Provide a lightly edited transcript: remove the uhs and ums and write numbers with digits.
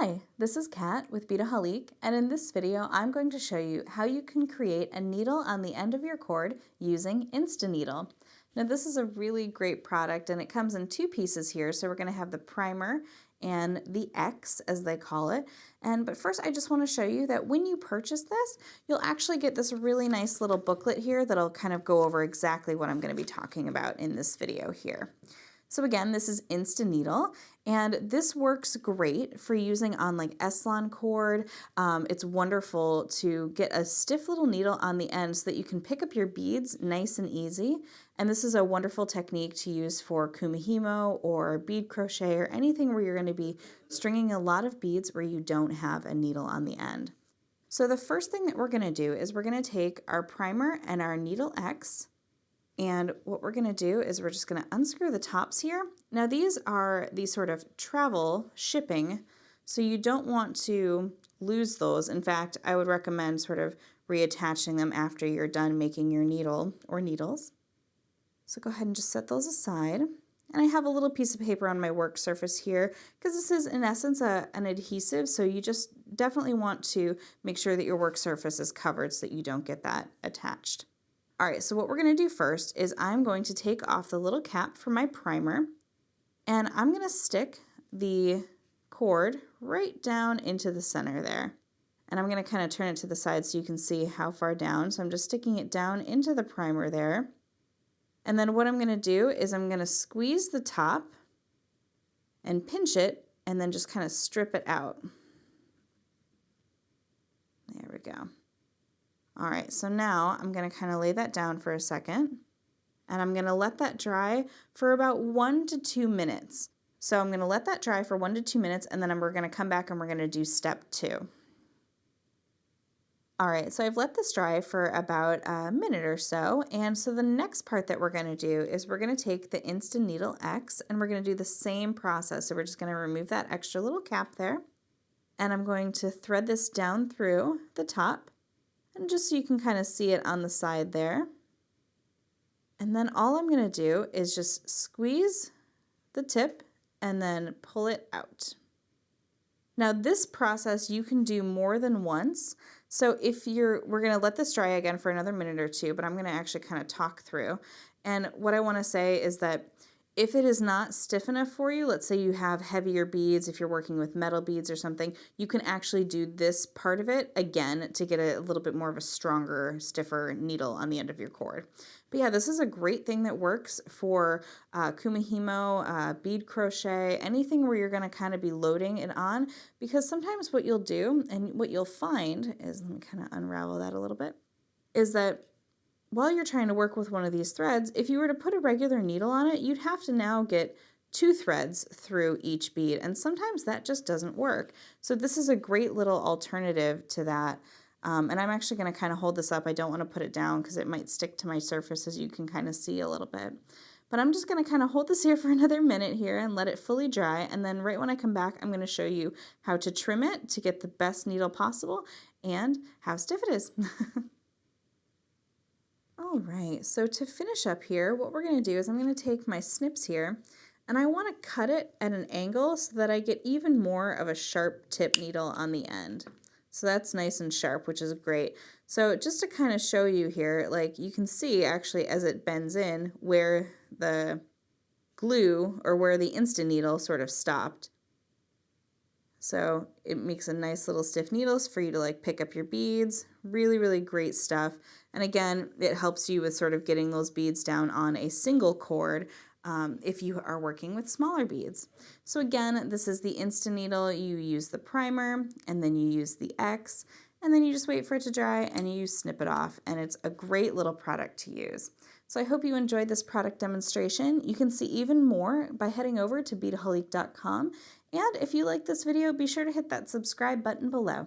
Hi, this is Kat with Beadaholique, and in this video I'm going to show you how you can create a needle on the end of your cord using InstaNeedle. Now this is a really great product and it comes in two pieces here, so we're going to have the primer and the X as they call it. But first I just want to show you that when you purchase this, you'll actually get this really nice little booklet here that'll kind of go over exactly what I'm going to be talking about in this video here. So again, this is InstaNeedle, and this works great for using on like S-Lon cord. It's wonderful to get a stiff little needle on the end so that you can pick up your beads nice and easy. And this is a wonderful technique to use for kumihimo or bead crochet or anything where you're going to be stringing a lot of beads where you don't have a needle on the end. So the first thing that we're going to do is we're going to take our primer and our needle X. And what we're going to do is we're just going to unscrew the tops here. Now these are the sort of travel shipping, so you don't want to lose those. In fact, I would recommend sort of reattaching them after you're done making your needle or needles. So go ahead and just set those aside. And I have a little piece of paper on my work surface here because this is in essence an adhesive, so you just definitely want to make sure that your work surface is covered so that you don't get that attached. All right, so what we're going to do first is I'm going to take off the little cap for my primer, and I'm going to stick the cord right down into the center there. And I'm going to kind of turn it to the side so you can see how far down. So I'm just sticking it down into the primer there. And then what I'm going to do is I'm going to squeeze the top and pinch it and then just kind of strip it out. There we go. All right, so now I'm going to kind of lay that down for a second, and I'm going to let that dry for about 1 to 2 minutes. So I'm going to let that dry for 1 to 2 minutes, and then we're going to come back and we're going to do step 2. All right, so I've let this dry for about a minute or so, and so the next part that we're going to do is we're going to take the InstaNeedle X, and we're going to do the same process. So we're just going to remove that extra little cap there, and I'm going to thread this down through the top. And just so you can kind of see it on the side there. And then all I'm going to do is just squeeze the tip and then pull it out. Now this process you can do more than once. So we're going to let this dry again for another minute or two, but I'm going to actually kind of talk through. And what I want to say is that if it is not stiff enough for you, let's say you have heavier beads, if you're working with metal beads or something, you can actually do this part of it again to get a little bit more of a stronger, stiffer needle on the end of your cord. But yeah, this is a great thing that works for kumihimo, bead crochet, anything where you're going to kind of be loading it on, because sometimes what you'll do and what you'll find is, let me kind of unravel that a little bit, is that while you're trying to work with one of these threads, if you were to put a regular needle on it, you'd have to now get 2 threads through each bead, and sometimes that just doesn't work. So this is a great little alternative to that. And I'm actually going to kind of hold this up. I don't want to put it down because it might stick to my surface, as you can kind of see a little bit. But I'm just going to kind of hold this here for another minute here and let it fully dry, and then right when I come back, I'm going to show you how to trim it to get the best needle possible and how stiff it is. All right, so to finish up here, what we're going to do is I'm going to take my snips here, and I want to cut it at an angle so that I get even more of a sharp tip needle on the end. So that's nice and sharp, which is great. So just to kind of show you here, like you can see actually as it bends in where the glue or where the InstaNeedle sort of stopped. So it makes a nice little stiff needles for you to like pick up your beads. Really, really great stuff. And again, it helps you with sort of getting those beads down on a single cord if you are working with smaller beads. So again, this is the InstaNeedle. You use the primer and then you use the X, and then you just wait for it to dry and you snip it off, and it's a great little product to use. So I hope you enjoyed this product demonstration. You can see even more by heading over to beadaholique.com. And if you like this video, be sure to hit that subscribe button below.